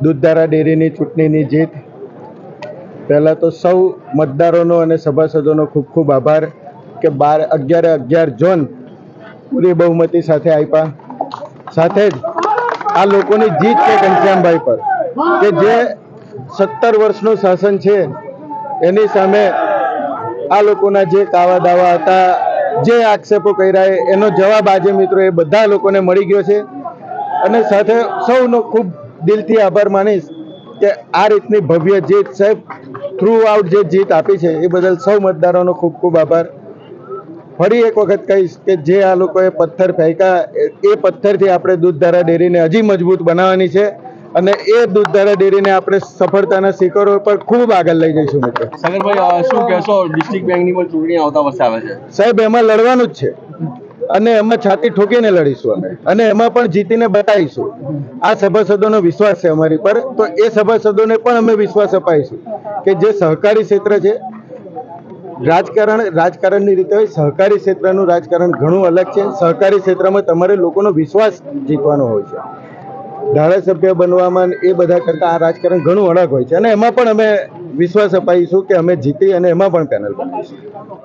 દૂધધારા ડેરીની ચૂંટણીની જીત. પહેલાં તો સૌ મતદારોનો અને સભાસદોનો ખૂબ ખૂબ આભાર કે 11 ઝોન પૂરી બહુમતી સાથે આપ્યા. સાથે જ આ લોકોની જીત છે ઘનશ્યામભાઈ પર, કે જે 17 વર્ષનું શાસન છે એની સામે આ લોકોના જે કાવા દાવા હતા, જે આક્ષેપો કર્યા, એનો જવાબ આજે મિત્રો એ બધા લોકોને મળી ગયો છે. અને સાથે સૌનો ખૂબ દિલથી આભાર માનીશ કે આ રીતની ભવ્ય જીત, સાહેબ થ્રુ આઉટ જે જીત આપી છે એ બદલ સૌ મતદારોનો ખૂબ ખૂબ આભાર. ફરી એક વખત કહીશ કે જે આ લોકોએ પથ્થર ફેંક્યા એ પથ્થરથી આપણે દૂધધારા ડેરીને હજી મજબૂત બનાવવાની છે અને એ દૂધધારા ડેરીને આપણે સફળતાના શિખરો પર ખૂબ આગળ લઈ જઈશું. મિત્રો સાગરભાઈ, શું કહેશો? ડિસ્ટ્રિક્ટ બેંકની પણ ચૂંટણી આવતા વર્ષે આવે છે સાહેબ, એમાં લડવાનું જ છે અને એમાં છાતી ઠોકીને લડીશું અમે, અને એમાં પણ જીતીને બતાવીશું. આ સભાસદોનો વિશ્વાસ છે અમારી પર, તો એ સભાસદોને પણ અમે વિશ્વાસ અપાઈશું કે જે સહકારી ક્ષેત્ર છે, રાજકારણની રીતે હોય, સહકારી ક્ષેત્રનું રાજકારણ ઘણું અલગ છે. સહકારી ક્ષેત્રમાં તમારે લોકોનો વિશ્વાસ જીતવાનો હોય છે. ધારાસભ્ય બનવામાં એ બધા કરતાં આ રાજકારણ ઘણું અલગ હોય છે અને એમાં પણ અમે વિશ્વાસ અપાઈશું કે અમે જીતી અને એમાં પણ પેનલ બનાવીશું.